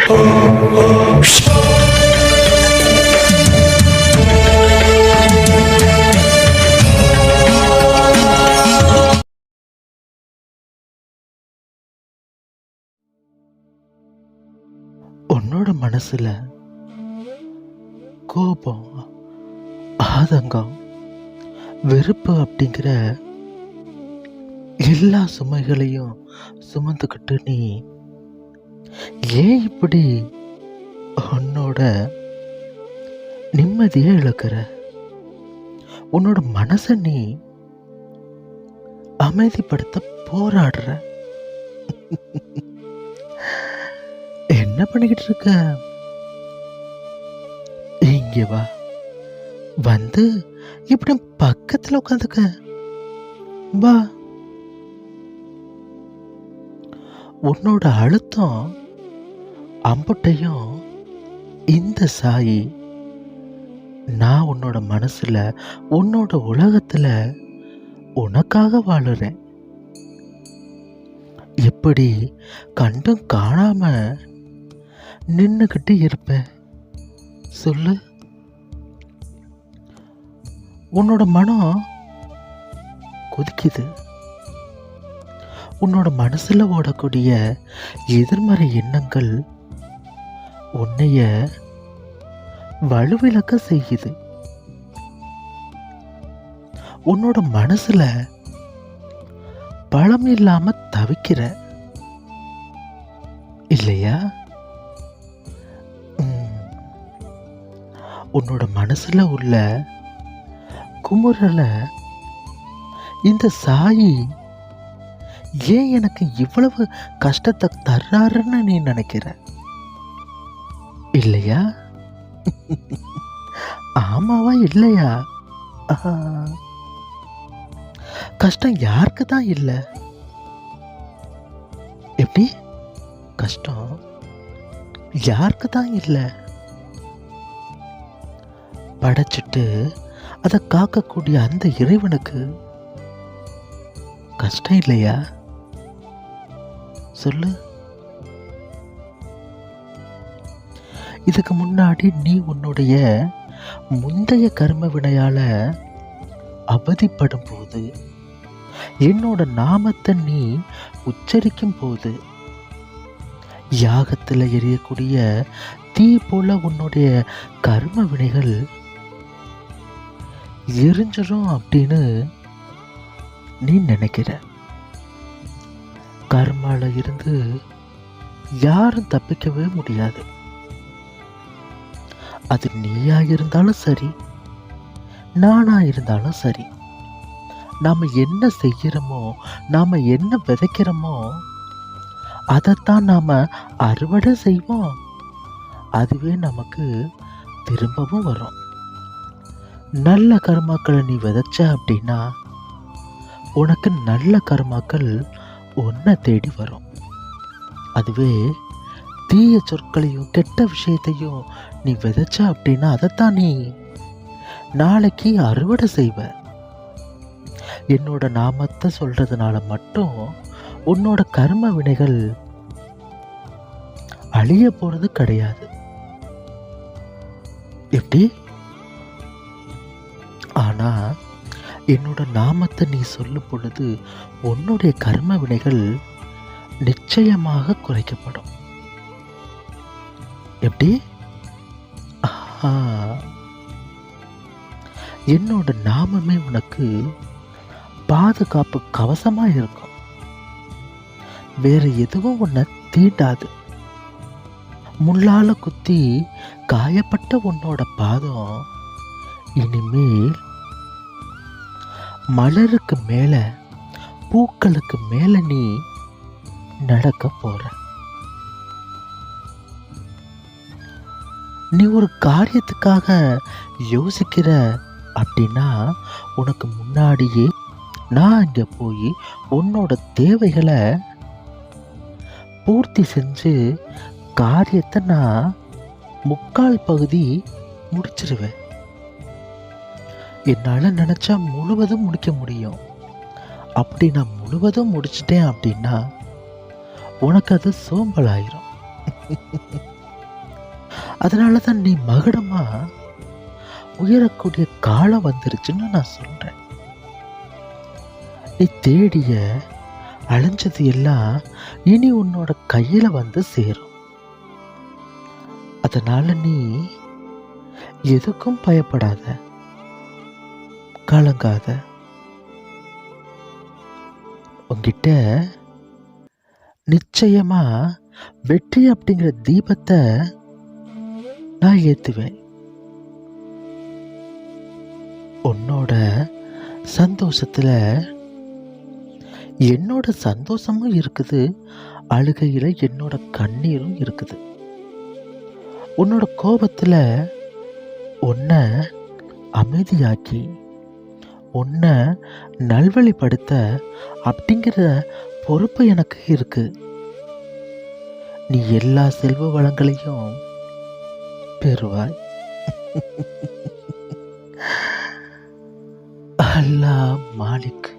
உன்னோட மனசுல கோபம், ஆதங்கம், வெறுப்பு அப்படிங்கிற எல்லா சுமைகளையும் சுமந்துக்கிட்டு நீ ஏன் இப்படி உன்னோட நிம்மதியை இழக்கிற? உன்னோட மனசை நீ அமைதிப்படுத்த போராடுற. என்ன பண்ணிக்கிட்டு இருக்க? இங்க வா, வந்து இப்படி பக்கத்துல உட்காந்துக்க. வா. உன்னோட அழுத்தம் அம்புட்டையும் இந்த சாயி நான் உன்னோட மனசுல, உன்னோட உலகத்துல உனக்காக வாழுறேன். எப்படி கண்டும் காணாம நின்னுக்கிட்டு இருப்பேன் சொல்லு? உன்னோட மனம் கொதிக்குது. உன்னோட மனசுல ஓடக்கூடிய எதிர்மறை எண்ணங்கள் உன்னைய வலுவிழக்க செய்யுது. உன்னோட மனசுல பலம் இல்லாம தவிக்கிற இல்லையா? உன்னோட மனசுல உள்ள குமுறலை இந்த சாயி ஏன் எனக்கு இவ்வளவு கஷ்டத்தை தர்றாருன்னு நீ நினைக்கிற இல்லையா? ஆமாவா இல்லையா? கஷ்டம் யாருக்கு தான் இல்லை? எப்படி கஷ்டம் யாருக்கு தான் இல்லை? படைச்சிட்டு அதை காக்கக்கூடிய அந்த இறைவனுக்கு கஷ்டம் இல்லையா சொல்லு? இதுக்கு முன்னாடி நீ உன்னுடைய முந்தைய கர்ம வினையால அவதிப்படும் போது, என்னோட நாமத்தை நீ உச்சரிக்கும் போது, யாகத்தில் எரியக்கூடிய தீ போல உன்னுடைய கர்ம வினைகள் எரிஞ்சிடும் அப்படின்னு நீ நினைக்கிற. கர்மால இருந்து யாரும் தப்பிக்கவே முடியாது. அது நீயா இருந்தாலும் சரி, நானா இருந்தாலும் சரி, நாம என்ன செய்யறோமோ, நாம என்ன விதைக்கிறோமோ அதைத்தான் நாம அறுவடை செய்வோம். அதுவே நமக்கு திரும்பவும் வரும். நல்ல கர்மாக்களை நீ விதைச்ச அப்படின்னா உனக்கு நல்ல கர்மாக்கள் உன்னை தேடி வரும். அதுவே தீய சொற்களையும் கெட்ட விஷயத்தையும் நீ விதைச்ச அப்படின்னா அதைத்தான் நீ நாளைக்கு அறுவடை செய்வ. என்னோட நாமத்தை சொல்றதுனால மட்டும் உன்னோட கர்ம வினைகள் அழிய போறது கிடையாது. எப்படி? ஆனா என்னோட நாமத்தை நீ சொல்லும் பொழுது உன்னுடைய கர்ம வினைகள் நிச்சயமாக குறைக்கப்படும். எப்படி? என்னோட நாமமே உனக்கு பாதுகாப்பு கவசமா இருக்கும். வேற எதுவும் உன்னை தீண்டாது. முள்ளால குத்தி காயப்பட்ட உன்னோட பாதம் இனிமேல் மலருக்கு மேல, பூக்களுக்கு மேல நீ நடக்க போற. நீ ஒரு காரியத்துக்காக யோசிக்கிற அப்படின்னா உனக்கு முன்னாடியே நான் இங்க போய் உன்னோட தேவைகளை பூர்த்தி செஞ்சு காரியத்தை நான் முக்கால் பகுதி முடிச்சிருவேன். என்னால் நினச்சா முழுவதும் முடிக்க முடியும். அப்படி நான் முழுவதும் முடிச்சிட்டேன் அப்படின்னா உனக்கு அது சோம்பலாயிரும். அதனால தான் நீ மகுடமா உயரக்கூடிய காலம் வந்துருச்சுன்னு நான் சொல்றேன். நீ தேடிய அலைஞ்சது எல்லாம் இனி உன்னோட கையில வந்து சேரும். அதனால நீ எதுக்கும் பயப்படாத, கலங்காத. உன்கிட்ட நிச்சயமா வெற்றி அப்படிங்கிற தீபத்தை நான் ஏத்துவேன். உன்னோட சந்தோஷத்துல என்னோட சந்தோஷமும் இருக்குது, அழுகையில என்னோட கண்ணீரும் இருக்குது. உன்னோட கோபத்துல உன்னை அமைதியாக்கி உன்னை நல்வழிப்படுத்த அப்படிங்கிற பொறுப்பு எனக்கு இருக்கு. நீ எல்லா செல்வ வளங்களையும் பெறுவாய். அல்லாஹ் மாலிக்.